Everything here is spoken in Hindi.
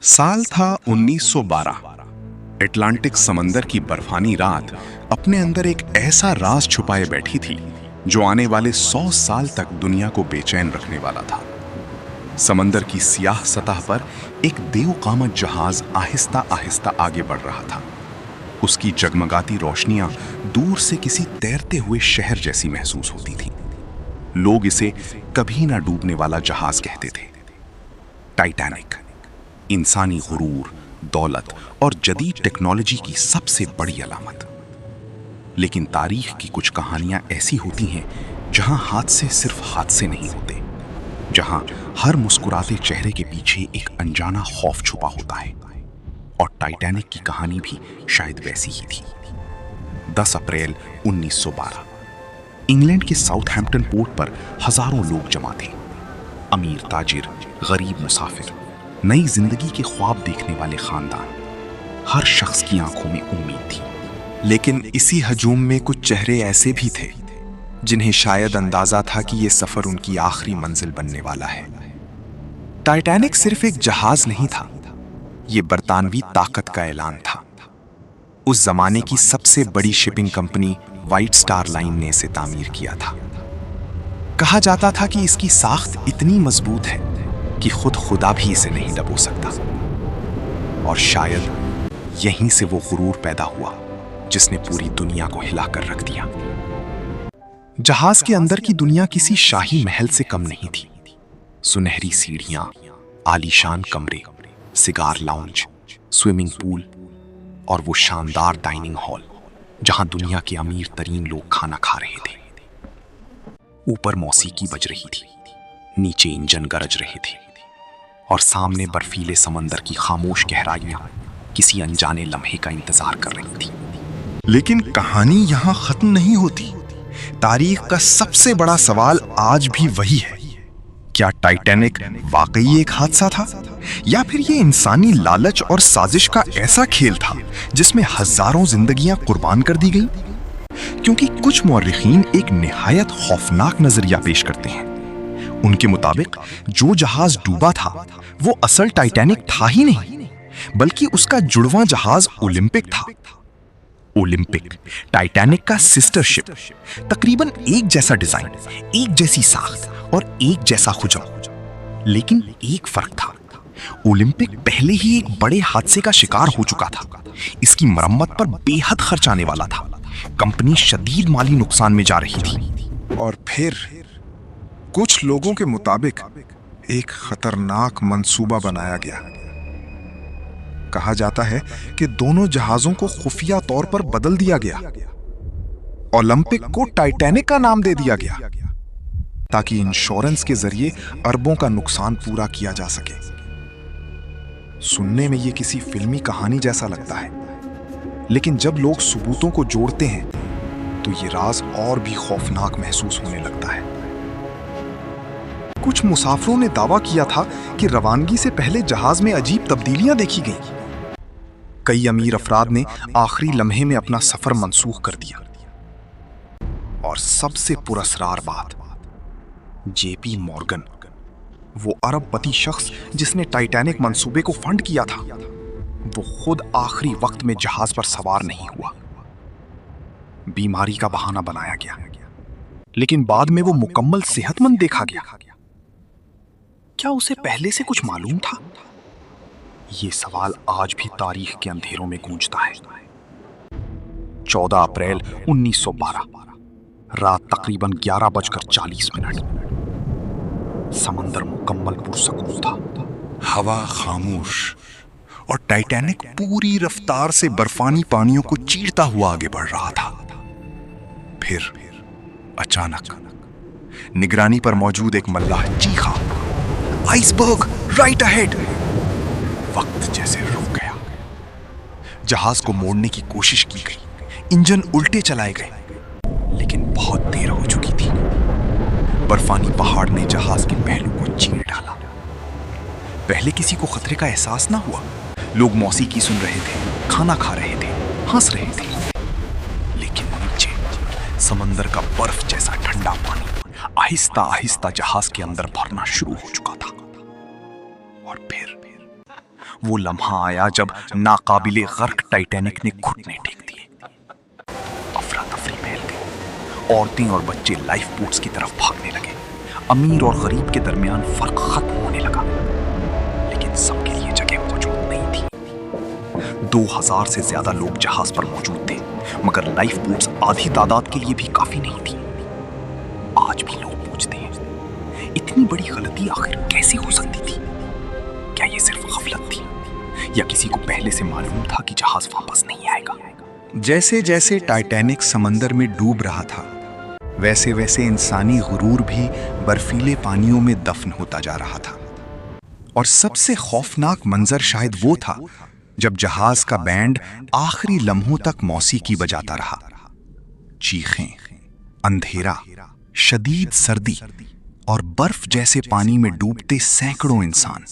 साल था 1912। अटलांटिक समंदर की बर्फानी रात अपने अंदर एक ऐसा राज छुपाए बैठी थी जो आने वाले 100 साल तक दुनिया को बेचैन रखने वाला था। समंदर की सियाह सतह पर एक देवकामत जहाज आहिस्ता आहिस्ता आगे बढ़ रहा था। उसकी जगमगाती रोशनियां दूर से किसी तैरते हुए शहर जैसी महसूस होती थी। लोग इसे कभी ना डूबने वाला जहाज कहते थे। टाइटैनिक इंसानी गुरूर, दौलत और जदीद टेक्नोलॉजी की सबसे बड़ी अलामत। लेकिन तारीख की कुछ कहानियां ऐसी होती हैं जहां हादसे सिर्फ हादसे नहीं होते, जहां हर मुस्कुराते चेहरे के पीछे एक अनजाना खौफ छुपा होता है। और टाइटैनिक की कहानी भी शायद वैसी ही थी। 10 अप्रैल 1912 इंग्लैंड के साउथहैम्पटन पोर्ट पर हजारों लोग जमा थे। अमीर ताजिर, गरीब मुसाफिर, नई जिंदगी के ख्वाब देखने वाले खानदान। हर शख्स की आंखों में उम्मीद थी। लेकिन इसी हजूम में कुछ चेहरे ऐसे भी थे जिन्हें शायद अंदाजा था कि यह सफर उनकी आखिरी मंजिल बनने वाला है। टाइटैनिक सिर्फ एक जहाज नहीं था, यह बरतानवी ताकत का ऐलान था। उस जमाने की सबसे बड़ी shipping company white star line ने इसे तामीर किया था। कहा जाता था कि इसकी साख्त इतनी मजबूत है कि खुद खुदा भी इसे नहीं दबो सकता। और शायद यहीं से वो गुरूर पैदा हुआ जिसने पूरी दुनिया को हिलाकर रख दिया। जहाज के अंदर की दुनिया किसी शाही महल से कम नहीं थी। सुनहरी सीढ़ियां, आलीशान कमरे, सिगार लाउंज, स्विमिंग पूल और वो शानदार डाइनिंग हॉल जहां दुनिया के अमीर तरीन लोग खाना खा रहे थे। ऊपर मौसीकी बज रही थी, नीचे इंजन गरज रहे थे और सामने बर्फीले समंदर की खामोश गहराइयां किसी अनजाने लम्हे का इंतजार कर रही थी। लेकिन कहानी यहां खत्म नहीं होती। तारीख का सबसे बड़ा सवाल आज भी वही है, क्या टाइटैनिक वाकई एक हादसा था या फिर ये इंसानी लालच और साजिश का ऐसा खेल था जिसमें हजारों जिंदगियां कुर्बान कर दी गई? क्योंकि कुछ मौर्रिखीन एक निहायत खौफनाक नजरिया पेश करते हैं। उनके मुताबिक जो जहाज डूबा था वो असल टाइटैनिक था ही नहीं, बल्कि उसका जुड़वां जहाज ओलंपिक था। ओलंपिक टाइटैनिक का सिस्टर शिप, तकरीबन एक जैसा डिजाइन, एक जैसी साख्त और एक जैसा खुजम। लेकिन एक फर्क था, ओलंपिक पहले ही एक बड़े हादसे का शिकार हो चुका था। इसकी मरम्मत पर बेहद खर्च आने वाला था। कंपनी शदीद माली नुकसान में जा रही थी। और फिर कुछ लोगों के मुताबिक एक खतरनाक मंसूबा बनाया गया। कहा जाता है कि दोनों जहाजों को खुफिया तौर पर बदल दिया गया। ओलंपिक को टाइटैनिक का नाम दे दिया गया ताकि इंश्योरेंस के जरिए अरबों का नुकसान पूरा किया जा सके। सुनने में यह किसी फिल्मी कहानी जैसा लगता है, लेकिन जब लोग सबूतों को जोड़ते हैं तो यह राज और भी खौफनाक महसूस होने लगता है। कुछ मुसाफिरों ने दावा किया था कि रवानगी से पहले जहाज में अजीब तब्दीलियां देखी गईं। कई अमीर अफराद ने आखिरी लम्हे में अपना सफर मनसूख कर दिया। और सबसे पुरस्कार बात, जेपी मॉर्गन, वो अरबपति शख्स जिसने टाइटैनिक मंसूबे को फंड किया था, वो खुद आखिरी वक्त में जहाज पर सवार नहीं हुआ। बीमारी का बहाना बनाया गया, लेकिन बाद में वो मुकम्मल सेहतमंद देखा गया। क्या उसे पहले से कुछ मालूम था? ये सवाल आज भी तारीख के अंधेरों में गूंजता है। 14 अप्रैल 1912 रात तकरीबन 11:40। समंदर मुकम्मल पुरसकून था। हवा खामोश और टाइटैनिक पूरी रफ्तार से बर्फानी पानियों को चीरता हुआ आगे बढ़ रहा था। फिर अचानक निगरानी पर मौजूद एक मल्लाह चीखा, आइसबर्ग राइट अहेड। वक्त जैसे रुक गया। जहाज को मोड़ने की कोशिश की गई, इंजन उल्टे चलाए गए, लेकिन बहुत देर हो चुकी थी। बर्फानी पहाड़ ने जहाज के पहलू को चीर डाला। पहले किसी को खतरे का एहसास ना हुआ। लोग मौसीकी सुन रहे थे, खाना खा रहे थे, हंस रहे थे। लेकिन नीचे समंदर का बर्फ जैसा ठंडा पानी आहिस्ता आहिस्ता जहाज के अंदर भरना शुरू हो चुका था। और फिर वो लम्हा आया जब नाकाबिले गर्क टाइटैनिक ने घुटने टेक दिए। अफरा तफरी फैल गई। औरतें और बच्चे लाइफ बोट्स की तरफ भागने लगे। अमीर और गरीब के दरमियान फर्क खत्म होने लगा, लेकिन सबके लिए जगह मौजूद नहीं थी। 2000 से ज्यादा लोग जहाज पर मौजूद थे, मगर लाइफ बोट्स आधी तादाद के लिए भी काफी नहीं थी। आज भी लोग पूछते हैं, इतनी बड़ी गलती आखिर कैसे हो सकती थी? क्या ये सिर्फ गफलत थी, या किसी को पहले से मालूम था कि जहाज वापस नहीं आएगा? जैसे जैसे टाइटैनिक समंदर में डूब रहा था, वैसे वैसे इंसानी गुरूर भी बर्फीले पानियों में दफन होता जा रहा था। और सबसे खौफनाक मंजर शायद वो था जब जहाज का बैंड आखिरी लम्हों तक मौसीकी बजाता रहा। चीखें, अंधेरा, शदीद सर्दी और बर्फ जैसे पानी में डूबते सैकड़ों इंसान